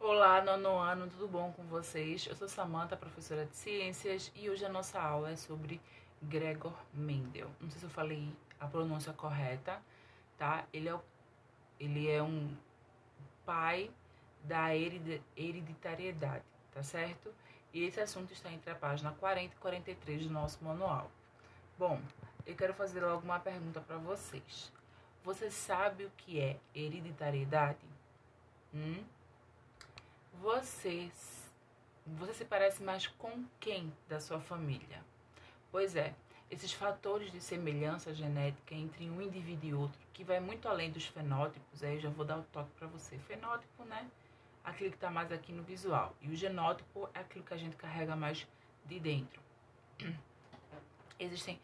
Olá, nono ano, tudo bom com vocês? Eu sou Samantha, professora de ciências, e hoje a nossa aula é sobre Gregor Mendel. Não sei se eu falei a pronúncia correta, tá? Ele é um pai da hereditariedade, tá certo? E esse assunto está entre a página 40 e 43 do nosso manual. Bom, eu quero fazer logo uma pergunta para vocês. Você sabe o que é hereditariedade? Você, você se parece mais com quem da sua família? Pois é, esses fatores de semelhança genética entre um indivíduo e outro, que vai muito além dos fenótipos, aí eu já vou dar o toque para você. Fenótipo, né? Aquilo que está mais aqui no visual. E o genótipo é aquilo que a gente carrega mais de dentro. Existem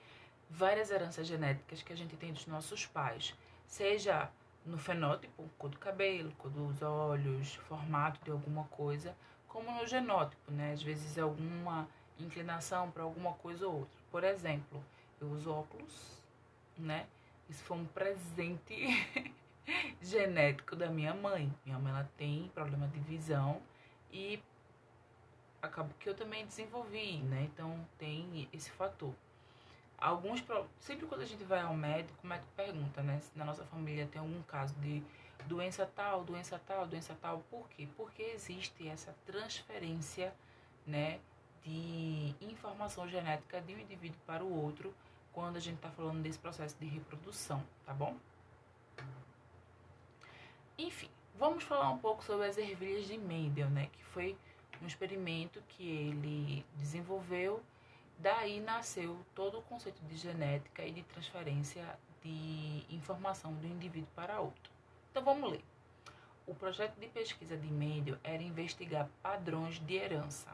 várias heranças genéticas que a gente tem dos nossos pais, seja no fenótipo, cor do cabelo, cor dos olhos, formato de alguma coisa, como no genótipo, né? Às vezes alguma inclinação para alguma coisa ou outra. Por exemplo, eu uso óculos, né? Isso foi um presente genético da minha mãe. Minha mãe ela tem problema de visão e acabou que eu também desenvolvi, né? Então tem esse fator. Sempre quando a gente vai ao médico, o médico pergunta, né, se na nossa família tem algum caso de doença tal, doença tal, doença tal. Por quê? Porque existe essa transferência, né, de informação genética de um indivíduo para o outro quando a gente está falando desse processo de reprodução, tá bom? Enfim, vamos falar um pouco sobre as ervilhas de Mendel, né, que foi um experimento que ele desenvolveu. Daí nasceu todo o conceito de genética e de transferência de informação de um indivíduo para outro. Então vamos ler. O projeto de pesquisa de Mendel era investigar padrões de herança.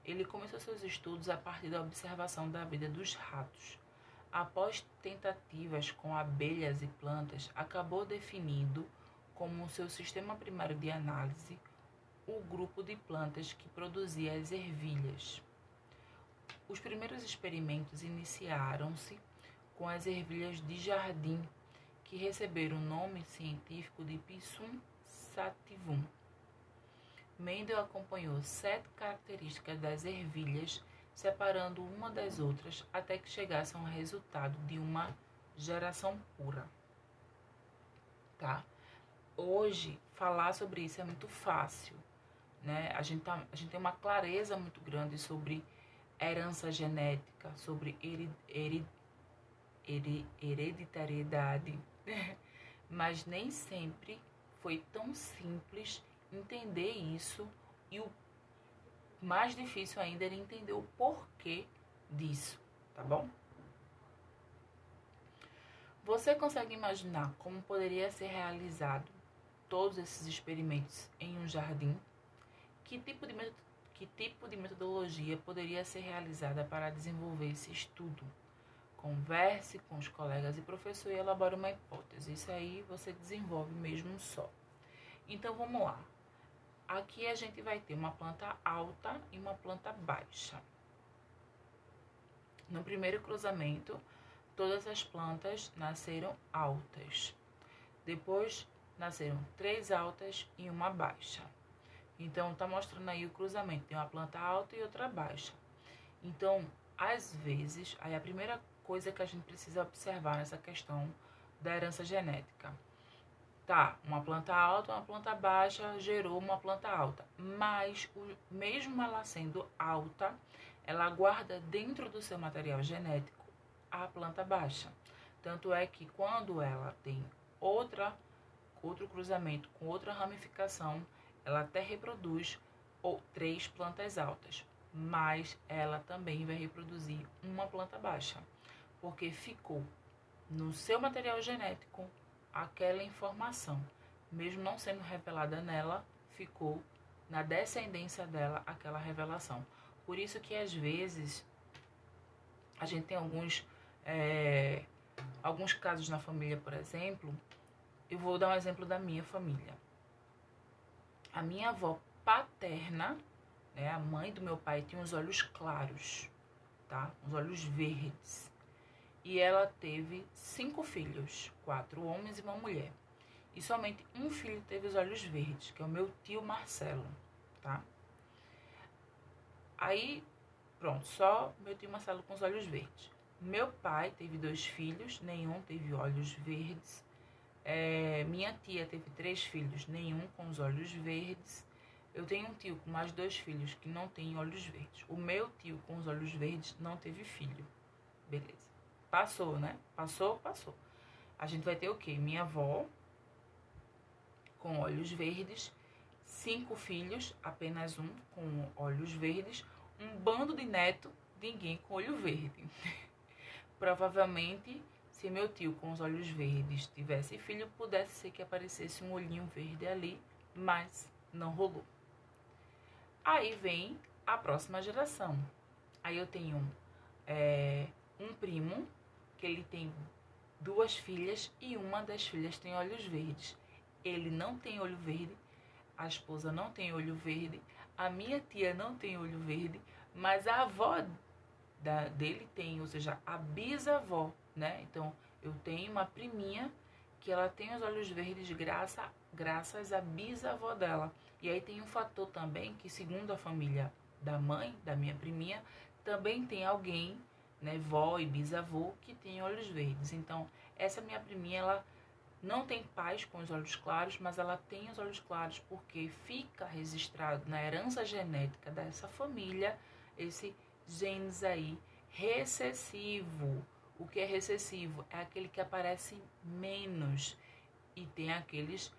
Ele começou seus estudos a partir da observação da vida dos ratos. Após tentativas com abelhas e plantas, acabou definindo como seu sistema primário de análise o grupo de plantas que produzia as ervilhas. Os primeiros experimentos iniciaram-se com as ervilhas de jardim, que receberam o nome científico de Pisum sativum. Mendel acompanhou 7 características das ervilhas, separando uma das outras até que chegasse a um resultado de uma geração pura. Tá? Hoje, falar sobre isso é muito fácil, né? A gente tem uma clareza muito grande sobre herança genética, sobre hereditariedade, mas nem sempre foi tão simples entender isso, e o mais difícil ainda era entender o porquê disso, tá bom? Você consegue imaginar como poderia ser realizado todos esses experimentos em um jardim? Que tipo de metodologia poderia ser realizada para desenvolver esse estudo? Converse com os colegas e professor e elabore uma hipótese. Isso aí você desenvolve mesmo só. Então vamos lá. Aqui a gente vai ter uma planta alta e uma planta baixa. No primeiro cruzamento, todas as plantas nasceram altas. Depois nasceram 3 altas e uma baixa. Então, está mostrando aí o cruzamento. Tem uma planta alta e outra baixa. Então, às vezes, aí a primeira coisa que a gente precisa observar nessa questão da herança genética. Tá, uma planta alta, uma planta baixa gerou uma planta alta. Mas, mesmo ela sendo alta, ela guarda dentro do seu material genético a planta baixa. Tanto é que quando ela tem outro cruzamento com outra ramificação, ela até reproduz 3 plantas altas, mas ela também vai reproduzir uma planta baixa, porque ficou no seu material genético aquela informação, mesmo não sendo revelada nela, ficou na descendência dela aquela revelação. Por isso que às vezes a gente tem alguns casos na família, por exemplo. Eu vou dar um exemplo da minha família. A minha avó paterna, né, a mãe do meu pai, tinha os olhos claros, tá? Os olhos verdes. E ela teve 5 filhos, 4 homens e uma mulher. e somente um filho teve os olhos verdes, que é o meu tio Marcelo, tá? Aí, pronto, só meu tio Marcelo com os olhos verdes. Meu pai teve 2 filhos, nenhum teve olhos verdes. Minha tia teve 3 filhos, nenhum com os olhos verdes. Eu tenho um tio com mais 2 filhos que não tem olhos verdes. O meu tio com os olhos verdes não teve filho. Beleza. Passou, né? Passou. A gente vai ter o quê? Minha avó com olhos verdes, 5 filhos, apenas um com olhos verdes, um bando de neto, ninguém com olho verde. Provavelmente, se meu tio com os olhos verdes tivesse filho, pudesse ser que aparecesse um olhinho verde ali, mas não rolou. Aí vem a próxima geração. Aí eu tenho um primo, que ele tem 2 filhas e uma das filhas tem olhos verdes. Ele não tem olho verde, a esposa não tem olho verde, a minha tia não tem olho verde, mas a avó dele tem, ou seja, a bisavó, né? Então, eu tenho uma priminha que ela tem os olhos verdes graças à bisavó dela. E aí tem um fator também que, segundo a família da mãe, da minha priminha, também tem alguém, né, vó e bisavô, que tem olhos verdes. Então, essa minha priminha, ela não tem pais com os olhos claros, mas ela tem os olhos claros porque fica registrado na herança genética dessa família esse genes aí recessivo. O que é recessivo? É aquele que aparece menos, e tem aqueles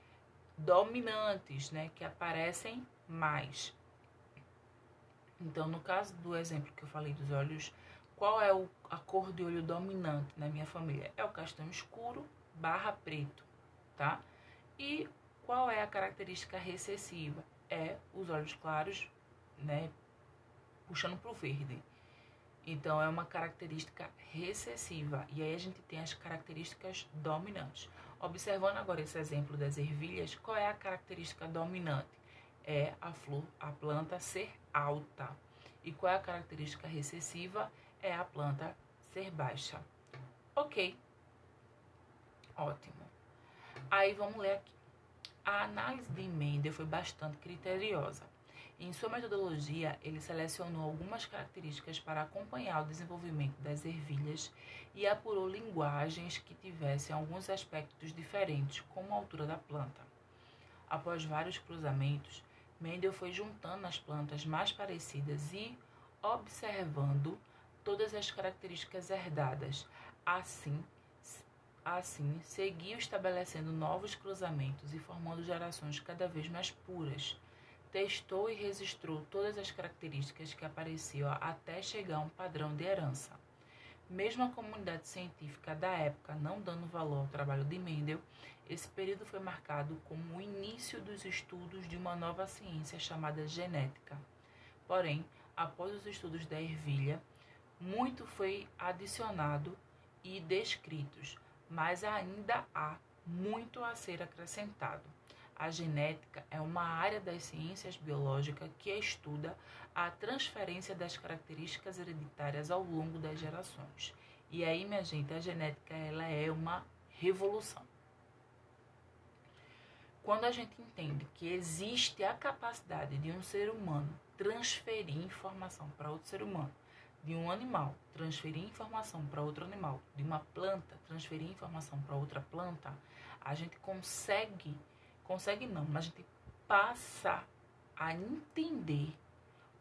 dominantes, né, que aparecem mais. Então, no caso do exemplo que eu falei dos olhos, qual é a cor de olho dominante na minha família? É o castanho escuro / preto, tá? E qual é a característica recessiva? É os olhos claros, né, puxando para o verde. Então, é uma característica recessiva. E aí a gente tem as características dominantes. Observando agora esse exemplo das ervilhas, qual é a característica dominante? É a planta ser alta. E qual é a característica recessiva? É a planta ser baixa. Ok. Ótimo. Aí vamos ler aqui. A análise de Mendel foi bastante criteriosa. Em sua metodologia, ele selecionou algumas características para acompanhar o desenvolvimento das ervilhas e apurou linguagens que tivessem alguns aspectos diferentes, como a altura da planta. Após vários cruzamentos, Mendel foi juntando as plantas mais parecidas e observando todas as características herdadas. Assim, seguiu estabelecendo novos cruzamentos e formando gerações cada vez mais puras. Testou e registrou todas as características que apareciam até chegar a um padrão de herança. Mesmo a comunidade científica da época não dando valor ao trabalho de Mendel, esse período foi marcado como o início dos estudos de uma nova ciência chamada genética. Porém, após os estudos da ervilha, muito foi adicionado e descritos, mas ainda há muito a ser acrescentado. A genética é uma área das ciências biológicas que estuda a transferência das características hereditárias ao longo das gerações. E aí, minha gente, a genética ela é uma revolução. Quando a gente entende que existe a capacidade de um ser humano transferir informação para outro ser humano, de um animal transferir informação para outro animal, de uma planta transferir informação para outra planta, a gente mas a gente passa a entender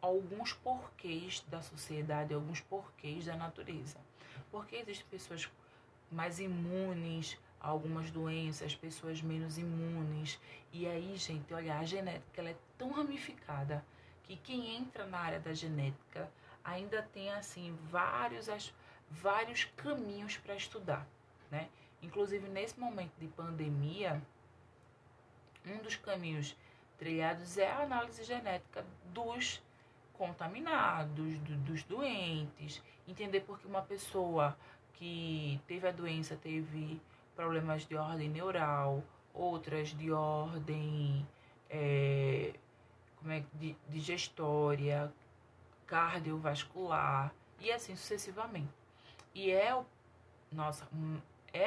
alguns porquês da sociedade, alguns porquês da natureza. Porque existem pessoas mais imunes a algumas doenças, pessoas menos imunes. E aí, gente, olha, a genética ela é tão ramificada que quem entra na área da genética ainda tem, assim, vários caminhos para estudar, né? Inclusive, nesse momento de pandemia, um dos caminhos trilhados é a análise genética dos contaminados, dos doentes, entender por que uma pessoa que teve a doença teve problemas de ordem neural, outras de ordem digestória, cardiovascular e assim sucessivamente. E é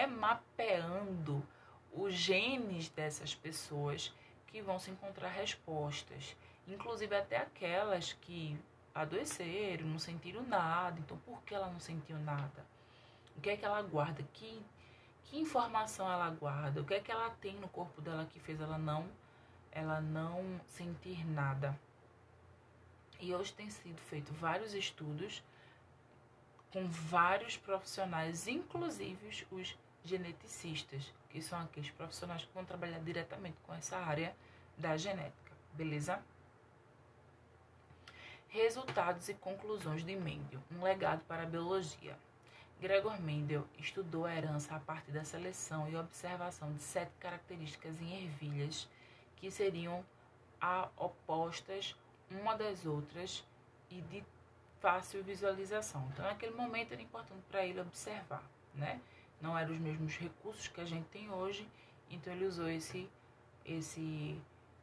mapeando os genes dessas pessoas que vão se encontrar respostas, inclusive até aquelas que adoeceram, não sentiram nada. Então, por que ela não sentiu nada? O que é que ela guarda? Que informação ela guarda? O que é que ela tem no corpo dela que fez ela não sentir nada? E hoje tem sido feito vários estudos com vários profissionais, inclusive os geneticistas, que são aqueles profissionais que vão trabalhar diretamente com essa área da genética, beleza? Resultados e conclusões de Mendel, um legado para a biologia. Gregor Mendel estudou a herança a partir da seleção e observação de 7 características em ervilhas que seriam opostas uma das outras e de fácil visualização. Então, naquele momento era importante para ele observar, né? Não eram os mesmos recursos que a gente tem hoje, então ele usou esse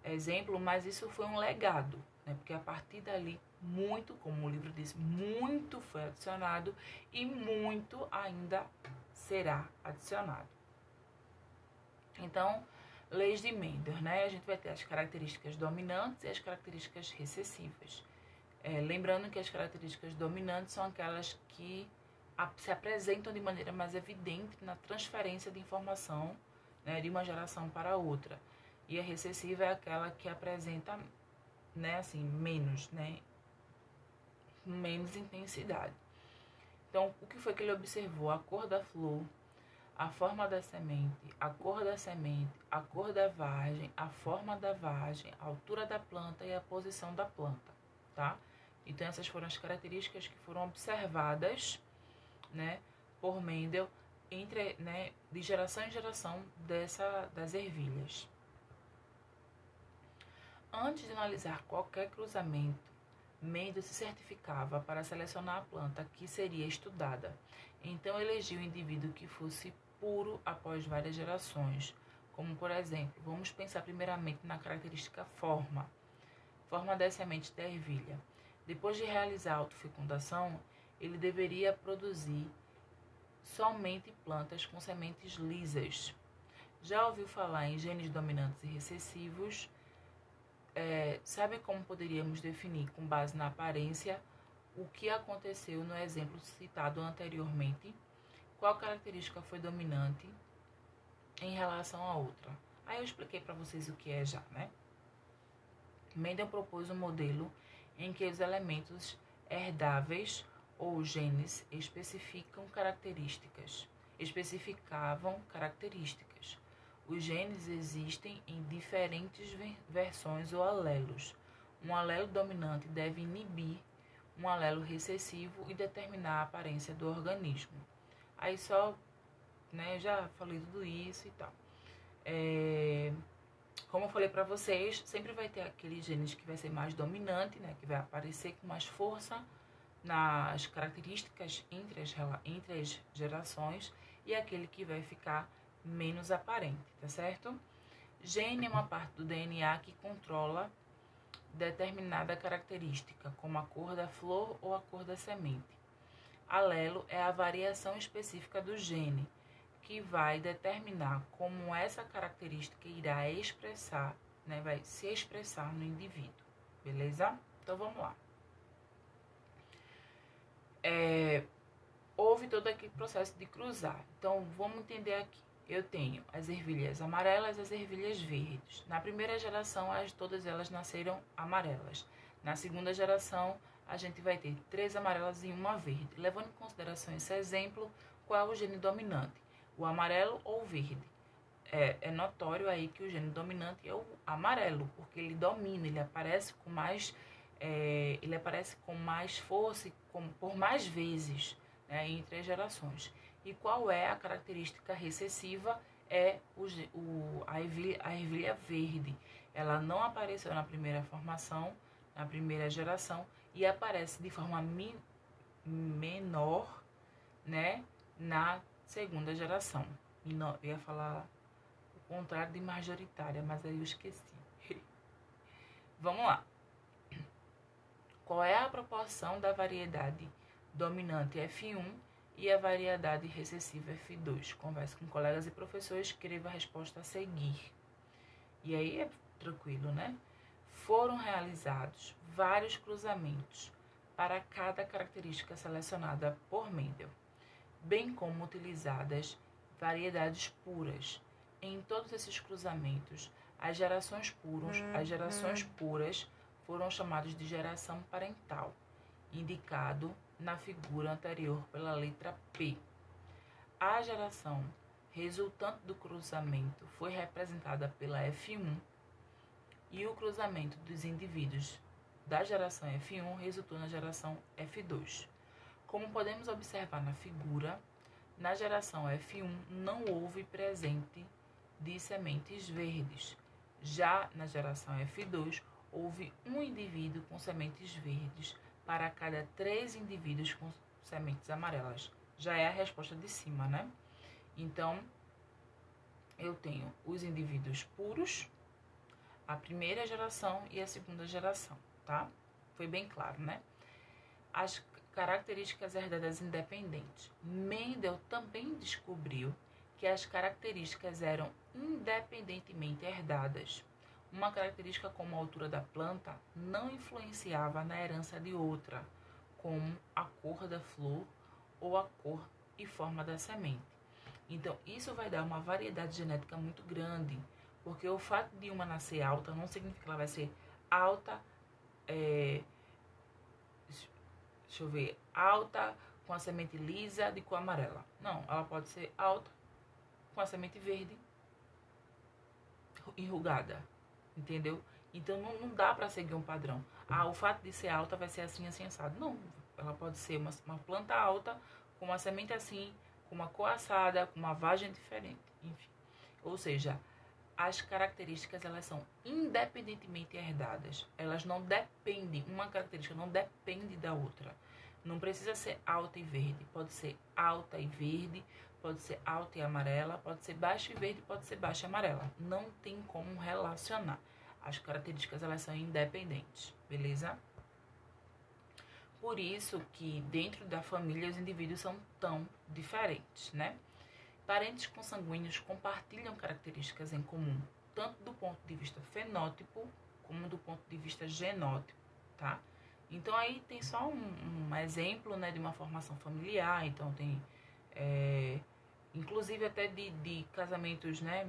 exemplo, mas isso foi um legado, né? Porque a partir dali, muito, como o livro diz, muito foi adicionado e muito ainda será adicionado. Então, leis de Mendel, né? A gente vai ter as características dominantes e as características recessivas. Lembrando que as características dominantes são aquelas que se apresentam de maneira mais evidente na transferência de informação, né, de uma geração para outra. E a recessiva é aquela que apresenta, né, assim, menos intensidade. Então, o que foi que ele observou? A cor da flor, a forma da semente, a cor da semente, a cor da vagem, a forma da vagem, a altura da planta e a posição da planta, tá? Então, essas foram as características que foram observadas, né, por Mendel de geração em geração das ervilhas. Antes de analisar qualquer cruzamento, Mendel se certificava para selecionar a planta que seria estudada. Então, elegia o indivíduo que fosse puro após várias gerações. Como, por exemplo, vamos pensar primeiramente na característica forma das sementes da ervilha. Depois de realizar a autofecundação, ele deveria produzir somente plantas com sementes lisas. Já ouviu falar em genes dominantes e recessivos? Sabe como poderíamos definir, com base na aparência, o que aconteceu no exemplo citado anteriormente? Qual característica foi dominante em relação à outra? Aí eu expliquei para vocês o que é já, né? Mendel propôs um modelo em que os elementos herdáveis ou genes especificavam características. Os genes existem em diferentes versões ou alelos. Um alelo dominante deve inibir um alelo recessivo e determinar a aparência do organismo. Aí só, né, já falei tudo isso e tal. Como eu falei para vocês, sempre vai ter aquele genes que vai ser mais dominante, né, que vai aparecer com mais força nas características entre as gerações, e aquele que vai ficar menos aparente, tá certo? Gene é uma parte do DNA que controla determinada característica, como a cor da flor ou a cor da semente. Alelo é a variação específica do gene, que vai determinar como essa característica irá expressar, né, vai se expressar no indivíduo, beleza? Então vamos lá. Houve todo aquele processo de cruzar. Então vamos entender aqui. Eu tenho as ervilhas amarelas e as ervilhas verdes. Na primeira geração, todas elas nasceram amarelas. Na segunda geração, a gente vai ter 3 amarelas e 1 verde. Levando em consideração esse exemplo, qual é o gene dominante? O amarelo ou o verde? É notório aí que o gene dominante é o amarelo, porque ele domina, ele aparece com mais força e por mais vezes, né, entre as gerações. E qual é a característica recessiva? É a ervilha verde. Ela não apareceu na primeira formação, na primeira geração, e aparece de forma menor, né, na segunda geração. Eu ia falar o contrário de majoritária, mas aí eu esqueci. Vamos lá. Qual é a proporção da variedade dominante F1 E a variedade recessiva F2. Converse com colegas e professores, escreva a resposta a seguir. E aí é tranquilo, né? Foram realizados vários cruzamentos para cada característica selecionada por Mendel, bem como utilizadas variedades puras. Em todos esses cruzamentos, as gerações puras foram chamadas de geração parental, indicado na figura anterior pela letra P. A geração resultante do cruzamento foi representada pela F1 e o cruzamento dos indivíduos da geração F1 resultou na geração F2. Como podemos observar na figura, na geração F1 não houve presente de sementes verdes. Já na geração F2, houve um indivíduo com sementes verdes para cada 3 indivíduos com sementes amarelas. Já é a resposta de cima, né? Então, eu tenho os indivíduos puros, a primeira geração e a segunda geração, tá? Foi bem claro, né? As características herdadas independentes. Mendel também descobriu que as características eram independentemente herdadas. Uma característica como a altura da planta não influenciava na herança de outra, como a cor da flor ou a cor e forma da semente. Então, isso vai dar uma variedade genética muito grande, porque o fato de uma nascer alta não significa que ela vai ser alta, alta com a semente lisa de cor amarela. Não, ela pode ser alta com a semente verde enrugada, entendeu? Então não dá para seguir um padrão. O fato de ser alta vai ser assim, assim, assado. Não, ela pode ser uma planta alta com uma semente assim, com uma cor assada, com uma vagem diferente, enfim. Ou seja, as características, elas são independentemente herdadas. Elas não dependem, uma característica não depende da outra. Não precisa ser alta e verde. Pode ser alta e verde, pode ser alta e amarela, pode ser baixa e verde, pode ser baixa e amarela. Não tem como relacionar. As características, elas são independentes, beleza? Por isso que dentro da família os indivíduos são tão diferentes, né? Parentes consanguíneos compartilham características em comum, tanto do ponto de vista fenótipo como do ponto de vista genótipo, tá? Então aí tem só um exemplo, né, de uma formação familiar. Então tem, inclusive até de casamentos, né?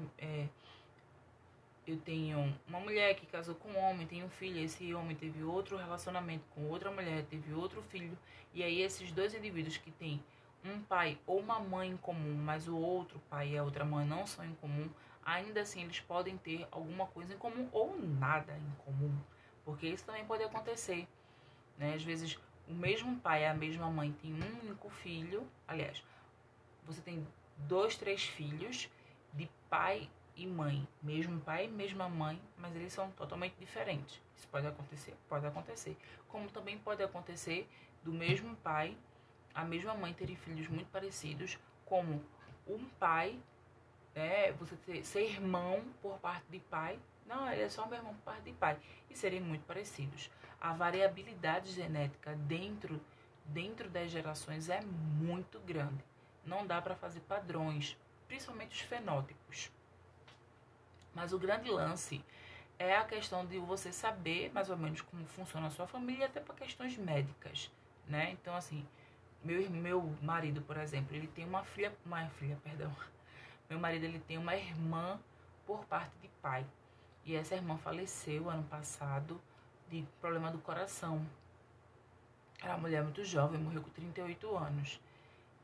Eu tenho uma mulher que casou com um homem, tem um filho, esse homem teve outro relacionamento com outra mulher, teve outro filho, e aí esses dois indivíduos que têm um pai ou uma mãe em comum, mas o outro pai e a outra mãe não são em comum, ainda assim eles podem ter alguma coisa em comum ou nada em comum, porque isso também pode acontecer, né? Às vezes o mesmo pai e a mesma mãe têm um único filho, aliás, você tem 2, 3 filhos de pai e mãe, mesmo pai, mesma mãe, mas eles são totalmente diferentes. Isso pode acontecer? Pode acontecer. Como também pode acontecer do mesmo pai, a mesma mãe terem filhos muito parecidos, como um pai, né, você ser irmão por parte de pai, não, ele é só meu irmão por parte de pai, e serem muito parecidos. A variabilidade genética dentro das gerações é muito grande. Não dá para fazer padrões, principalmente os fenótipos. Mas o grande lance é a questão de você saber mais ou menos como funciona a sua família, até para questões médicas, né? Então, assim, meu marido, por exemplo, ele tem uma filha, perdão. Meu marido, ele tem uma irmã por parte de pai. E essa irmã faleceu ano passado de problema do coração. Era uma mulher muito jovem, morreu com 38 anos.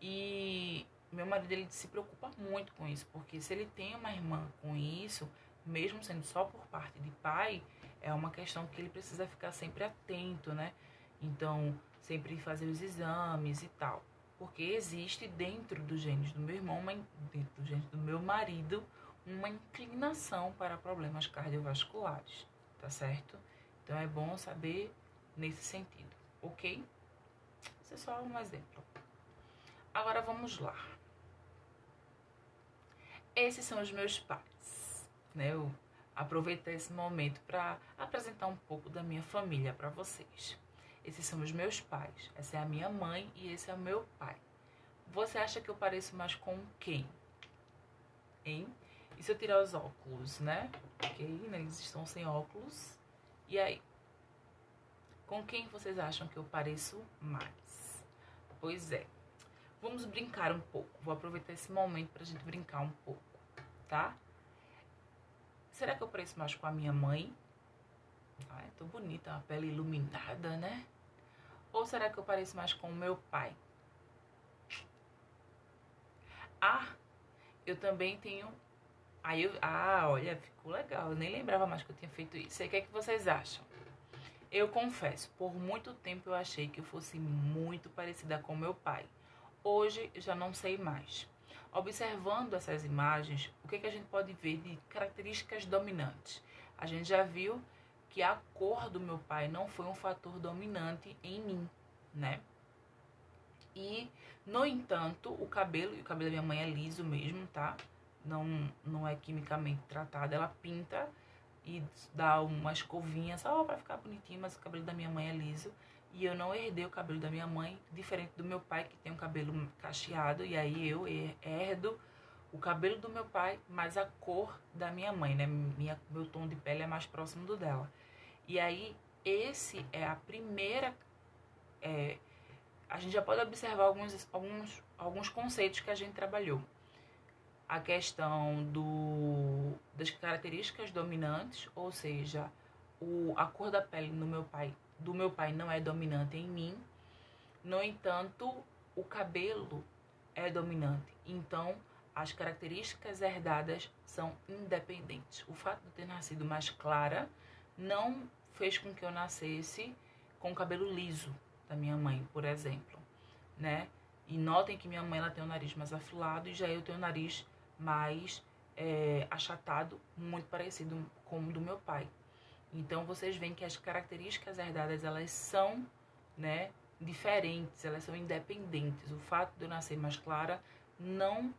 E meu marido, ele se preocupa muito com isso, porque se ele tem uma irmã com isso, mesmo sendo só por parte de pai, é uma questão que ele precisa ficar sempre atento, né? Então, sempre fazer os exames e tal. Porque existe dentro dos genes do meu irmão, dentro dos genes do meu marido, uma inclinação para problemas cardiovasculares, tá certo? Então, é bom saber nesse sentido, ok? Esse é só um exemplo. Agora vamos lá. Esses são os meus pais, né? Eu aproveitei esse momento para apresentar um pouco da minha família para vocês. Esses são os meus pais, essa é a minha mãe e esse é o meu pai. Você acha que eu pareço mais com quem? Hein? E se eu tirar os óculos, né? Ok, né? Eles estão sem óculos. E aí? Com quem vocês acham que eu pareço mais? Pois é. Vamos brincar um pouco. Vou aproveitar esse momento pra gente brincar um pouco, tá? Será que eu pareço mais com a minha mãe? Ai, tô bonita, uma pele iluminada, né? Ou será que eu pareço mais com o meu pai? Ah, eu também tenho... olha, ficou legal. Eu nem lembrava mais que eu tinha feito isso. E o que é que vocês acham? Eu confesso, por muito tempo eu achei que eu fosse muito parecida com meu pai. Hoje eu já não sei mais. Observando essas imagens, o que a gente pode ver de características dominantes? A gente já viu que a cor do meu pai não foi um fator dominante em mim, né? E, no entanto, o cabelo da minha mãe é liso mesmo, tá? Não é quimicamente tratado, ela pinta e dá uma escovinha só pra ficar bonitinho, mas o cabelo da minha mãe é liso. E eu não herdei o cabelo da minha mãe, diferente do meu pai, que tem um cabelo cacheado, e aí eu herdo o cabelo do meu pai, mas a cor da minha mãe, né? Meu tom de pele é mais próximo do dela. E aí, esse é a primeira... a gente já pode observar alguns conceitos que a gente trabalhou. A questão das características dominantes, ou seja, a cor da pele do meu pai não é dominante em mim. No entanto, o cabelo é dominante. Então, as características herdadas são independentes. O fato de eu ter nascido mais clara não fez com que eu nascesse com o cabelo liso da minha mãe, por exemplo, né? E notem que minha mãe ela tem o nariz mais afilado e já eu tenho o nariz mais achatado, muito parecido com o do meu pai. Então, vocês veem que as características herdadas, elas são, né, diferentes, elas são independentes. O fato de eu nascer mais clara não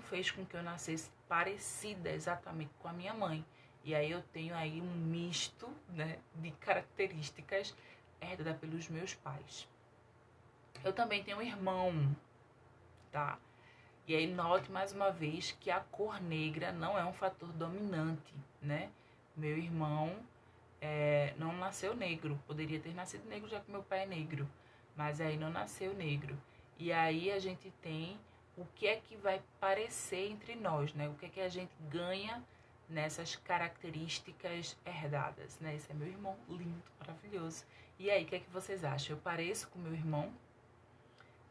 fez com que eu nascesse parecida exatamente com a minha mãe. E aí eu tenho aí um misto, né, de características herdadas pelos meus pais. Eu também tenho um irmão, tá? E aí note mais uma vez que a cor negra não é um fator dominante, né? Meu irmão não nasceu negro, poderia ter nascido negro já que meu pai é negro, mas aí não nasceu negro. E aí a gente tem o que é que vai parecer entre nós, né? O que é que a gente ganha nessas características herdadas, né? Esse é meu irmão, lindo, maravilhoso. E aí, o que é que vocês acham? Eu pareço com meu irmão,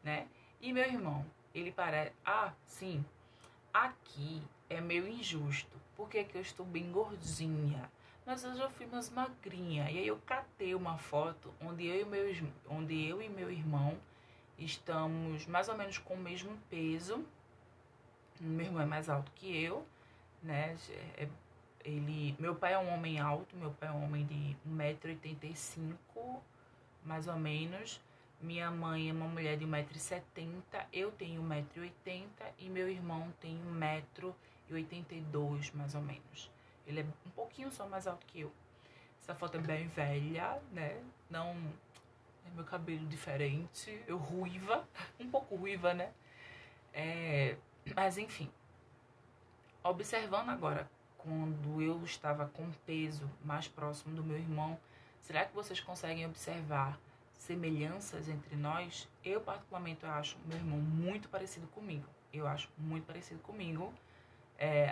né? E meu irmão, ele parece... Ah, sim, aqui é meio injusto, porque aqui eu estou bem gordinha, mas hoje eu fui mais magrinha. E aí eu catei uma foto onde eu e meu irmão estamos mais ou menos com o mesmo peso. Meu irmão é mais alto que eu, né? Meu pai é um homem alto, meu pai é um homem de 1,85 m, mais ou menos. Minha mãe é uma mulher de 1,70 m, eu tenho 1,80 m e meu irmão tem 1,82 m, mais ou menos. Ele é um pouquinho só mais alto que eu. Essa foto é bem velha, né? Não é meu cabelo diferente, eu ruiva, um pouco ruiva, né? Mas enfim, observando agora, quando eu estava com peso mais próximo do meu irmão, será que vocês conseguem observar semelhanças entre nós? Eu particularmente acho meu irmão muito parecido comigo. Eu acho muito parecido comigo.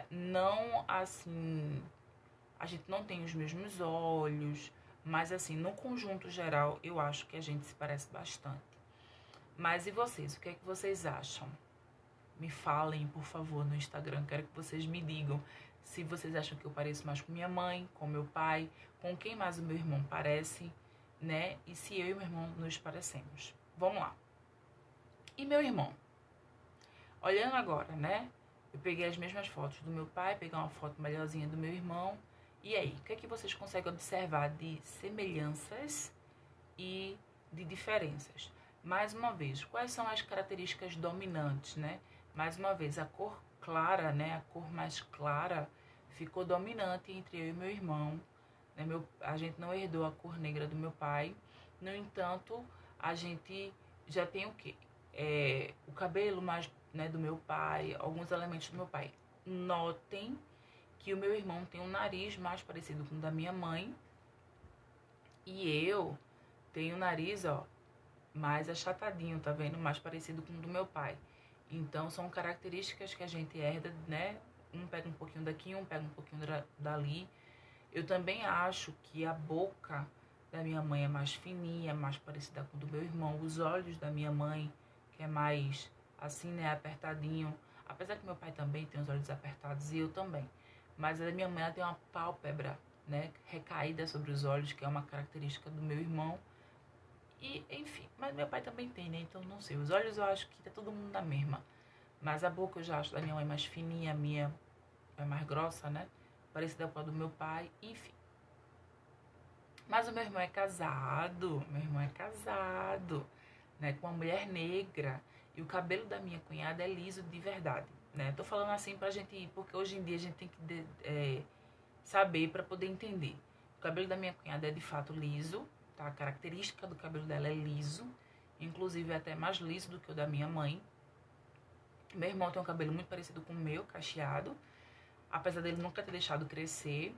Não assim, a gente não tem os mesmos olhos, mas assim, no conjunto geral, eu acho que a gente se parece bastante. Mas e vocês? O que é que vocês acham? Me falem, por favor, no Instagram. Quero que vocês me digam se vocês acham que eu pareço mais com minha mãe, com meu pai, com quem mais o meu irmão parece, né? E se eu e meu irmão nos parecemos. Vamos lá. E meu irmão? Olhando agora, né? Eu peguei as mesmas fotos do meu pai, peguei uma foto melhorzinha do meu irmão. E aí, o que é que vocês conseguem observar de semelhanças e de diferenças? Mais uma vez, quais são as características dominantes, né? Mais uma vez, a cor clara, né? A cor mais clara ficou dominante entre eu e meu irmão. Né? A gente não herdou a cor negra do meu pai. No entanto, a gente já tem o quê? o cabelo mais, né, do meu pai, alguns elementos do meu pai. Notem que o meu irmão tem um nariz mais parecido com o da minha mãe e eu tenho o nariz, ó, mais achatadinho, tá vendo? Mais parecido com o do meu pai. Então, são características que a gente herda, né? Um pega um pouquinho daqui, um pega um pouquinho dali. Eu também acho que a boca da minha mãe é mais fininha, mais parecida com o do meu irmão. Os olhos da minha mãe, que é mais assim, né? Apertadinho. Apesar que meu pai também tem os olhos apertados e eu também. Mas a da minha mãe, ela tem uma pálpebra, né? Recaída sobre os olhos, que é uma característica do meu irmão. E, enfim, mas meu pai também tem, né? Então, não sei. Os olhos eu acho que tá todo mundo na mesma. Mas a boca eu já acho da minha mãe mais fininha, a minha é mais grossa, né? Parecida com a do meu pai, enfim. Mas o meu irmão é casado, né? Com uma mulher negra. E o cabelo da minha cunhada é liso de verdade, né? Tô falando assim pra gente, porque hoje em dia a gente tem que saber pra poder entender. O cabelo da minha cunhada é de fato liso, tá? A característica do cabelo dela é liso, inclusive é até mais liso do que o da minha mãe. Meu irmão tem um cabelo muito parecido com o meu, cacheado, apesar dele nunca ter deixado crescer.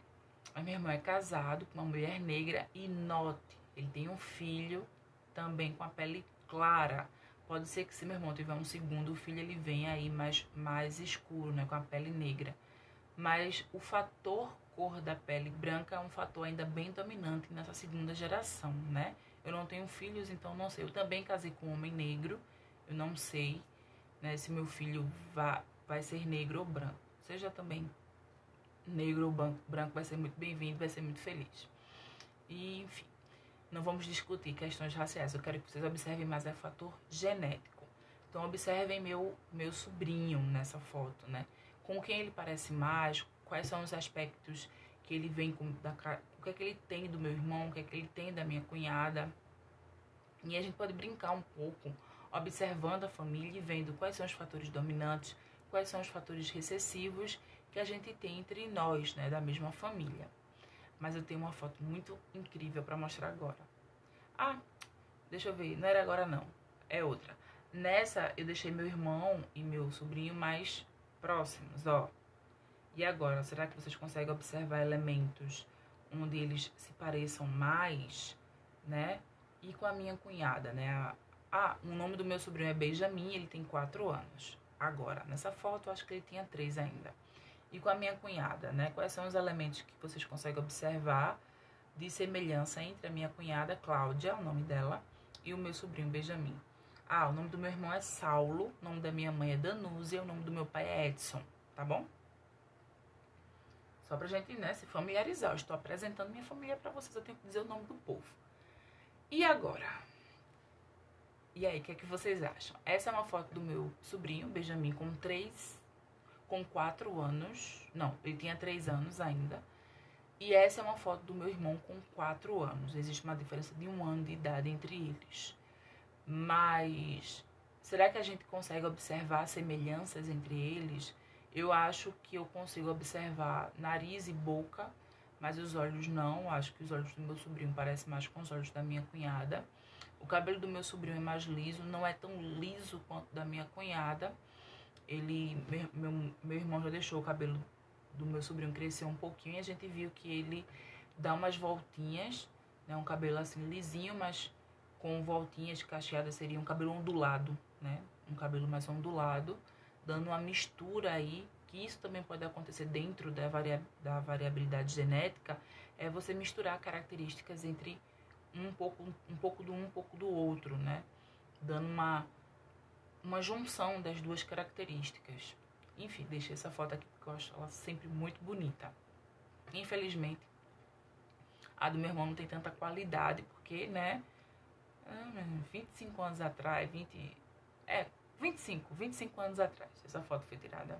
Mas meu irmão é casado com uma mulher negra e note, ele tem um filho também com a pele clara. Pode ser que se meu irmão tiver um segundo filho, ele venha aí mais escuro, né, com a pele negra. Mas o fator cor da pele branca é um fator ainda bem dominante nessa segunda geração, né? Eu não tenho filhos, então não sei. Eu também casei com um homem negro, eu não sei, né, se meu filho vai ser negro ou branco. Seja também negro ou branco, vai ser muito bem-vindo, vai ser muito feliz. E, enfim, não vamos discutir questões raciais. Eu quero que vocês observem mais o fator genético. Então, observem meu sobrinho nessa foto, né? Com quem ele parece mais, quais são os aspectos que ele vem com, o que é que ele tem do meu irmão, o que é que ele tem da minha cunhada. E a gente pode brincar um pouco, observando a família e vendo quais são os fatores dominantes, quais são os fatores recessivos que a gente tem entre nós, né, da mesma família. Mas eu tenho uma foto muito incrível para mostrar agora. Ah, deixa eu ver, não era agora não, é outra. Nessa eu deixei meu irmão e meu sobrinho mais próximos, ó. E agora, será que vocês conseguem observar elementos onde eles se pareçam mais, né? E com a minha cunhada, né? O nome do meu sobrinho é Benjamin, ele tem 4 anos. Agora, nessa foto, eu acho que ele tinha 3 ainda. E com a minha cunhada, né? Quais são os elementos que vocês conseguem observar de semelhança entre a minha cunhada, Cláudia, o nome dela, e o meu sobrinho, Benjamin? O nome do meu irmão é Saulo, o nome da minha mãe é Danúzia, o nome do meu pai é Edson, tá bom? Só pra gente, né, se familiarizar. Eu estou apresentando minha família pra vocês, eu tenho que dizer o nome do povo. E agora? E aí, o que é que vocês acham? Essa é uma foto do meu sobrinho, Benjamin, com 4 anos. Não, ele tinha 3 anos ainda. E essa é uma foto do meu irmão com 4 anos. Existe uma diferença de 1 ano de idade entre eles. Mas será que a gente consegue observar semelhanças entre eles? Eu acho que eu consigo observar nariz e boca, mas os olhos não. Acho que os olhos do meu sobrinho parecem mais com os olhos da minha cunhada. O cabelo do meu sobrinho é mais liso, não é tão liso quanto da minha cunhada. Meu irmão já deixou o cabelo do meu sobrinho crescer um pouquinho e a gente viu que ele dá umas voltinhas, né? Um cabelo assim lisinho, mas com voltinhas cacheadas, seria um cabelo ondulado, né? Um cabelo mais ondulado, dando uma mistura aí, que isso também pode acontecer dentro da variabilidade genética, é você misturar características entre um pouco do outro, né? Dando uma junção das duas características. Enfim, deixei essa foto aqui porque eu acho ela sempre muito bonita. Infelizmente, a do meu irmão não tem tanta qualidade, porque, né, 25 anos atrás, 25 anos atrás, essa foto foi tirada.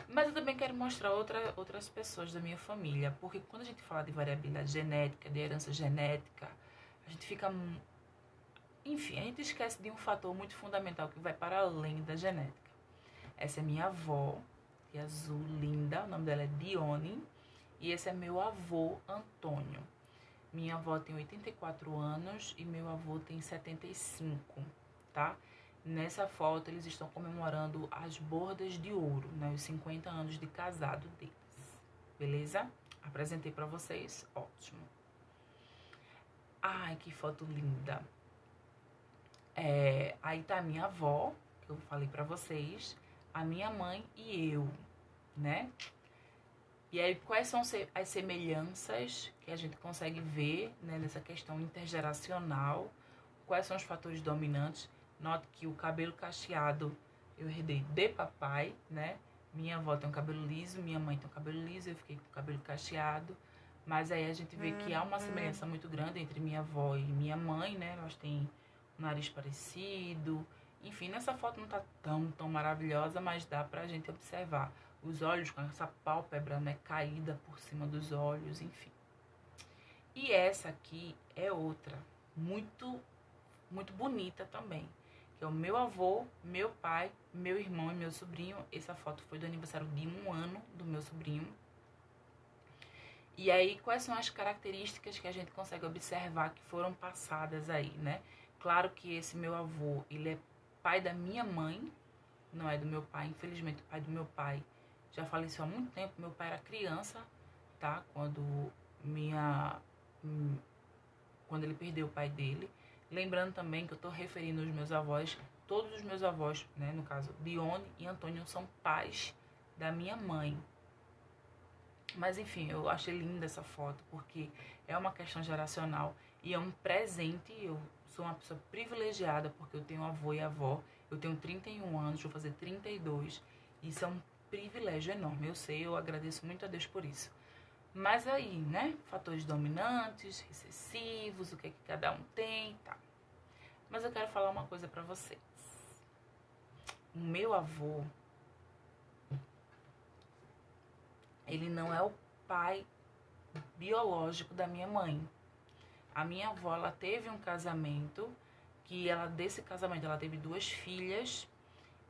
Mas eu também quero mostrar outras pessoas da minha família, porque quando a gente fala de variabilidade genética, de herança genética, a gente fica... Enfim, a gente esquece de um fator muito fundamental que vai para além da genética. Essa é minha avó, que é azul, linda, o nome dela é Dione, e esse é meu avô, Antônio. Minha avó tem 84 anos e meu avô tem 75, tá? Nessa foto, eles estão comemorando as bordas de ouro, né? Os 50 anos de casado deles. Beleza? Apresentei pra vocês. Ótimo. Ai, que foto linda. Aí tá a minha avó, que eu falei pra vocês, a minha mãe e eu, né? E aí, quais são as semelhanças que a gente consegue ver, né, nessa questão intergeracional? Quais são os fatores dominantes? Note que o cabelo cacheado eu herdei de papai, né? Minha avó tem um cabelo liso, minha mãe tem um cabelo liso, eu fiquei com o cabelo cacheado. Mas aí a gente vê que há uma semelhança muito grande entre minha avó e minha mãe, né? Elas têm um nariz parecido. Enfim, nessa foto não tá tão maravilhosa, mas dá pra gente observar. Os olhos com essa pálpebra, né, caída por cima dos olhos, enfim. E essa aqui é outra, muito bonita também, que é o meu avô, meu pai, meu irmão e meu sobrinho. Essa foto foi do aniversário de 1 ano do meu sobrinho. E aí, quais são as características que a gente consegue observar que foram passadas aí, né? Claro que esse meu avô, ele é pai da minha mãe, não é do meu pai. Infelizmente, o pai do meu pai já faleceu há muito tempo. Meu pai era criança, tá? Quando ele perdeu o pai dele. Lembrando também que eu tô referindo os meus avós, todos os meus avós, né? No caso, Dione e Antônio são pais da minha mãe. Mas enfim, eu achei linda essa foto, porque é uma questão geracional e é um presente. Eu sou uma pessoa privilegiada, porque eu tenho avô e avó. Eu tenho 31 anos, vou fazer 32. Isso é um privilégio enorme, eu sei, eu agradeço muito a Deus por isso. Mas aí, né, fatores dominantes, recessivos, o que é que cada um tem, tá. Mas eu quero falar uma coisa pra vocês. O meu avô, ele não é o pai biológico da minha mãe. A minha avó, ela teve um casamento, desse casamento ela teve 2 filhas,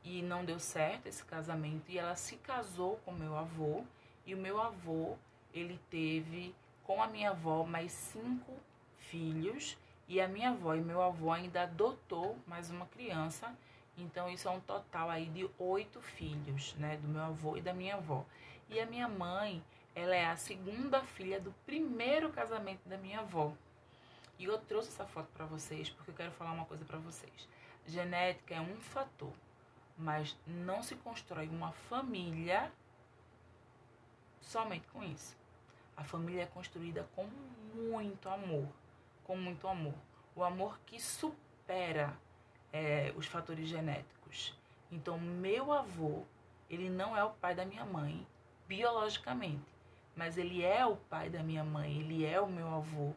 e não deu certo esse casamento, e ela se casou com meu avô, e o meu avô, ele teve com a minha avó mais 5 filhos, e a minha avó e meu avô ainda adotou mais uma criança. Então isso é um total aí de 8 filhos, né, do meu avô e da minha avó. E a minha mãe, ela é a segunda filha do primeiro casamento da minha avó. E eu trouxe essa foto pra vocês porque eu quero falar uma coisa pra vocês. Genética é um fator, mas não se constrói uma família somente com isso. A família é construída com muito amor, com muito amor. O amor que supera os fatores genéticos. Então, meu avô, ele não é o pai da minha mãe, biologicamente, mas ele é o pai da minha mãe, ele é o meu avô.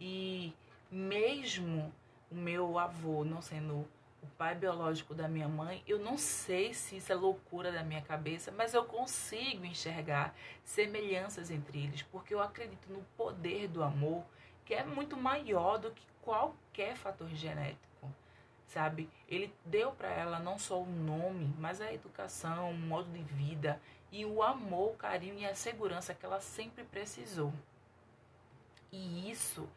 E mesmo o meu avô não sendo o pai biológico da minha mãe, eu não sei se isso é loucura da minha cabeça, mas eu consigo enxergar semelhanças entre eles, porque eu acredito no poder do amor, que é muito maior do que qualquer fator genético, sabe? Ele deu para ela não só o nome, mas a educação, o modo de vida e o amor, o carinho e a segurança que ela sempre precisou. E isso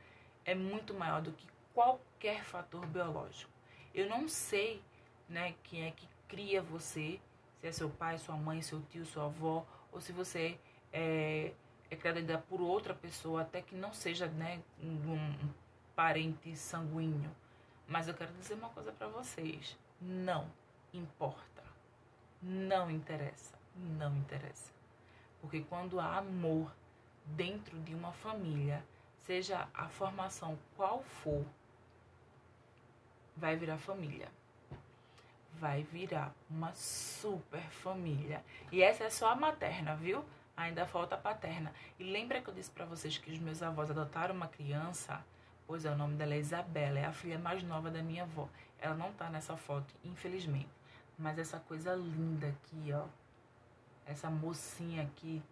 é muito maior do que qualquer fator biológico. Eu não sei, né, quem é que cria você, se é seu pai, sua mãe, seu tio, sua avó, ou se você é criada por outra pessoa, até que não seja, né, um parente sanguíneo. Mas eu quero dizer uma coisa pra vocês. Não importa. Não interessa. Não interessa. Porque quando há amor dentro de uma família, seja a formação qual for, vai virar família. Vai virar uma super família. E essa é só a materna, viu? Ainda falta a paterna. E lembra que eu disse pra vocês que os meus avós adotaram uma criança? Pois é, o nome dela é Isabela, é a filha mais nova da minha avó. Ela não tá nessa foto, infelizmente. Mas essa coisa linda aqui, ó. Essa mocinha aqui,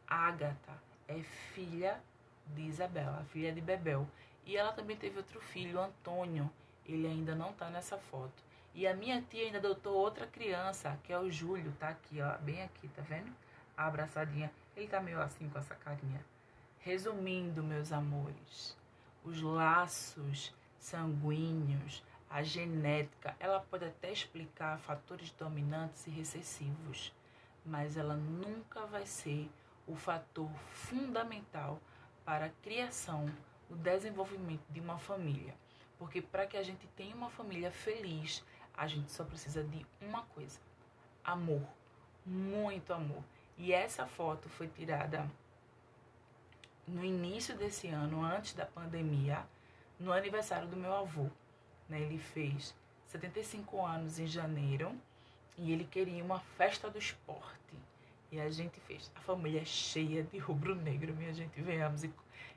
Ágata, é filha de Isabela, filha de Bebel. E ela também teve outro filho, Antônio. Ele ainda não tá nessa foto. E a minha tia ainda adotou outra criança, que é o Júlio, tá aqui, ó, bem aqui, tá vendo? A abraçadinha. Ele tá meio assim com essa carinha. Resumindo, meus amores, os laços sanguíneos, A genética, ela pode até explicar fatores dominantes e recessivos, mas ela nunca vai ser o fator fundamental para a criação, o desenvolvimento de uma família. Porque para que a gente tenha uma família feliz, a gente só precisa de uma coisa: amor, muito amor. E essa foto foi tirada no início desse ano, antes da pandemia, no aniversário do meu avô. Né? Ele fez 75 anos em janeiro e ele queria uma festa do esporte. E a gente fez. A família é cheia de rubro-negro, minha gente, venhamos.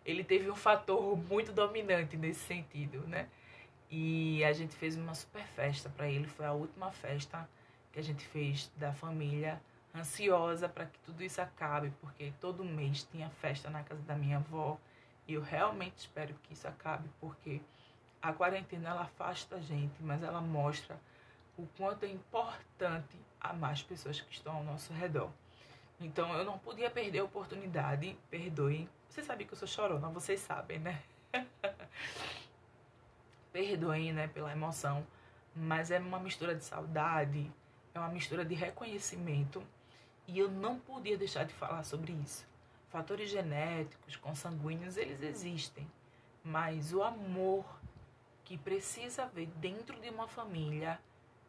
Ele teve um fator muito dominante nesse sentido, né? E a gente fez uma super festa para ele. Foi a última festa que a gente fez da família, ansiosa para que tudo isso acabe, porque todo mês tinha festa na casa da minha avó. E eu realmente espero que isso acabe, porque a quarentena ela afasta a gente, mas ela mostra o quanto é importante amar as pessoas que estão ao nosso redor. Então eu não podia perder a oportunidade, perdoem. Vocês sabem que eu sou chorona, vocês sabem, né? Perdoem, né, pela emoção, mas é uma mistura de saudade, é uma mistura de reconhecimento e eu não podia deixar de falar sobre isso. Fatores genéticos, consanguíneos, eles existem, mas o amor que precisa haver dentro de uma família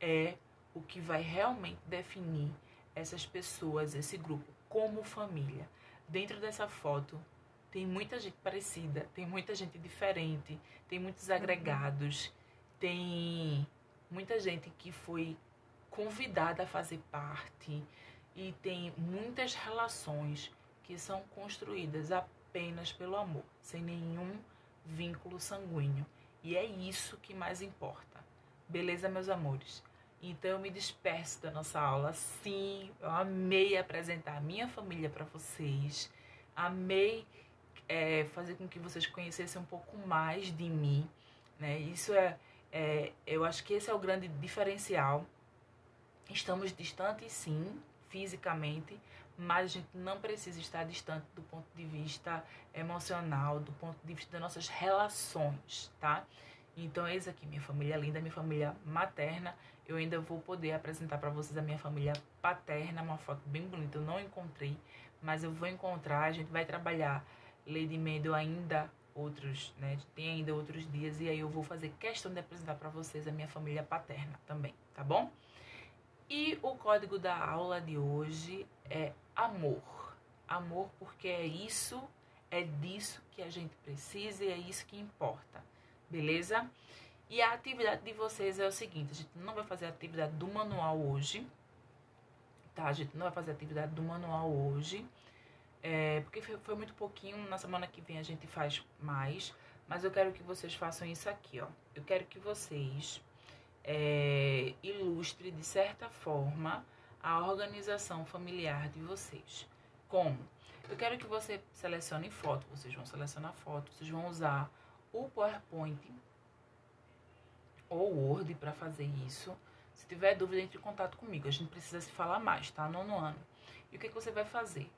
é o que vai realmente definir essas pessoas, esse grupo, como família. Dentro dessa foto tem muita gente parecida, tem muita gente diferente, tem muitos agregados, tem muita gente que foi convidada a fazer parte e tem muitas relações que são construídas apenas pelo amor, sem nenhum vínculo sanguíneo. E é isso que mais importa. Beleza, meus amores? Então eu me despeço da nossa aula. Sim, eu amei apresentar a minha família para vocês. Amei fazer com que vocês conhecessem um pouco mais de mim. Né? Isso eu acho que esse é o grande diferencial. Estamos distantes, sim, fisicamente, mas a gente não precisa estar distante do ponto de vista emocional, do ponto de vista das nossas relações, tá? Então, eis aqui minha família linda, minha família materna. Eu ainda vou poder apresentar para vocês a minha família paterna, uma foto bem bonita, eu não encontrei, mas eu vou encontrar, a gente vai trabalhar Lady Mendel ainda outros, né? Tem ainda outros dias e aí eu vou fazer questão de apresentar para vocês a minha família paterna também, tá bom? E o código da aula de hoje é amor. Amor porque é disso que a gente precisa e é isso que importa, beleza? E a atividade de vocês é o seguinte, a gente não vai fazer a atividade do manual hoje, tá? A gente não vai fazer a atividade do manual hoje, porque foi muito pouquinho, na semana que vem a gente faz mais, mas eu quero que vocês façam isso aqui, ó. Eu quero que vocês ilustre de certa forma a organização familiar de vocês. Como? Eu quero que você selecione foto, vocês vão selecionar foto, vocês vão usar o PowerPoint ou Word para fazer isso. Se tiver dúvida, entre em contato comigo, a gente precisa se falar mais, tá? Nono ano. E o que você vai fazer?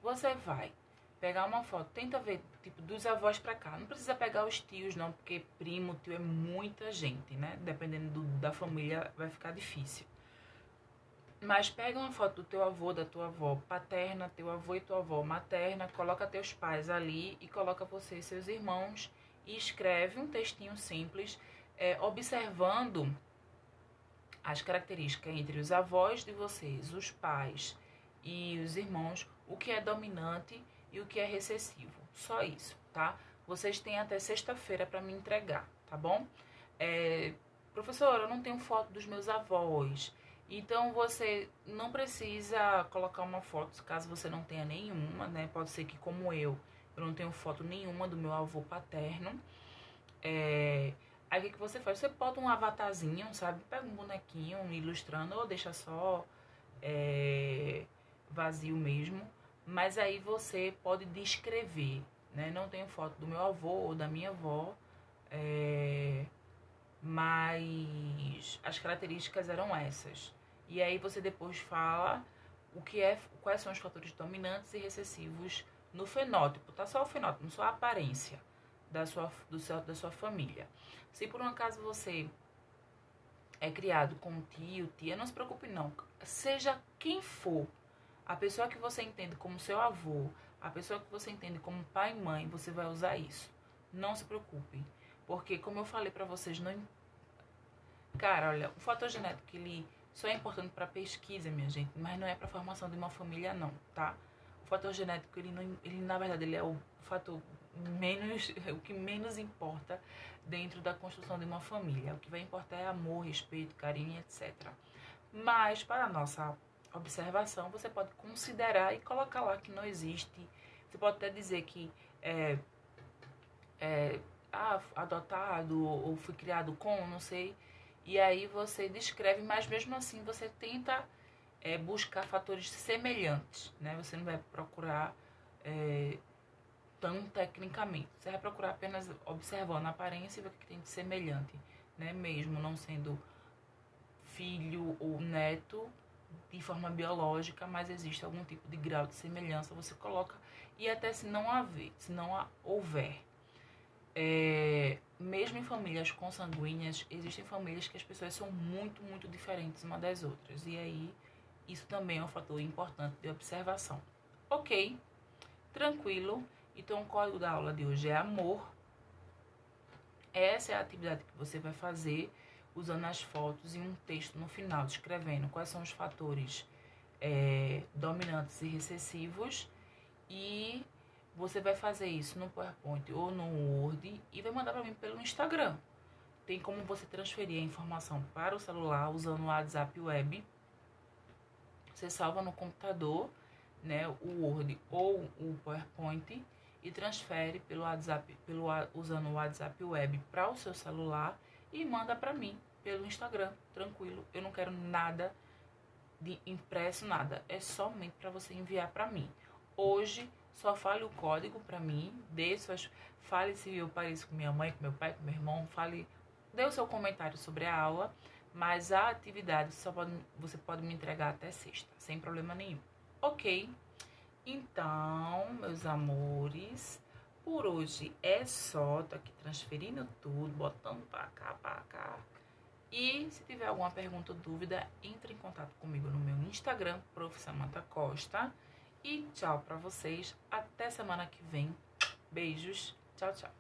Você vai pegar uma foto, tenta ver, tipo, dos avós pra cá. Não precisa pegar os tios, não, porque primo, tio é muita gente, né? Dependendo da família, vai ficar difícil. Mas pega uma foto do teu avô, da tua avó paterna, teu avô e tua avó materna, coloca teus pais ali e coloca você e seus irmãos e escreve um textinho simples, observando as características entre os avós de vocês, os pais e os irmãos, o que é dominante e o que é recessivo. Só isso, tá? Vocês têm até sexta-feira para me entregar, tá bom? Professora, eu não tenho foto dos meus avós. Então, você não precisa colocar uma foto, caso você não tenha nenhuma, né? Pode ser que, como eu não tenho foto nenhuma do meu avô paterno. Aí, o que você faz? Você bota um avatarzinho, sabe? Pega um bonequinho ilustrando ou deixa só vazio mesmo. Mas aí você pode descrever, né? Não tenho foto do meu avô ou da minha avó, mas as características eram essas. E aí você depois fala quais são os fatores dominantes e recessivos no fenótipo, tá? Só o fenótipo, não só a aparência da sua família. Se por um acaso você é criado com tio, tia, não se preocupe não. Seja quem for, a pessoa que você entende como seu avô, a pessoa que você entende como pai e mãe, você vai usar isso. Não se preocupe. Porque, como eu falei pra vocês, não... Cara, olha, o fator genético, ele só é importante pra pesquisa, minha gente, mas não é pra formação de uma família, não, tá? O fator genético, ele na verdade, ele é o fator menos, o que menos importa dentro da construção de uma família. O que vai importar é amor, respeito, carinho, etc. Mas, para a nossa observação, você pode considerar e colocar lá que não existe. Você pode até dizer que adotado ou fui criado com, não sei. E aí você descreve, mas mesmo assim você tenta buscar fatores semelhantes, né? Você não vai procurar tão tecnicamente. Você vai procurar apenas observando a aparência e ver o que tem de semelhante, né? Mesmo não sendo filho ou neto de forma biológica, mas existe algum tipo de grau de semelhança, você coloca. E até se não houver, mesmo em famílias consanguíneas, existem famílias que as pessoas são muito, muito diferentes uma das outras. E aí, isso também é um fator importante de observação. Ok, tranquilo. Então, o código da aula de hoje é amor. Essa é a atividade que você vai fazer usando as fotos e um texto no final, descrevendo quais são os fatores dominantes e recessivos. E você vai fazer isso no PowerPoint ou no Word e vai mandar para mim pelo Instagram. Tem como você transferir a informação para o celular usando o WhatsApp Web. Você salva no computador, né, o Word ou o PowerPoint e transfere pelo WhatsApp, usando o WhatsApp Web para o seu celular e manda para mim pelo Instagram, tranquilo. Eu não quero nada de impresso, nada. É somente para você enviar para mim. Hoje, só fale o código para mim, fale se eu pareço com minha mãe, com meu pai, com meu irmão, dê o seu comentário sobre a aula, mas a atividade você pode me entregar até sexta, sem problema nenhum. Ok? Então, meus amores, por hoje é só. Tô aqui transferindo tudo, botando pra cá. E se tiver alguma pergunta ou dúvida, entre em contato comigo no meu Instagram, Prof. Samantha Costa. E tchau pra vocês. Até semana que vem. Beijos. Tchau, tchau.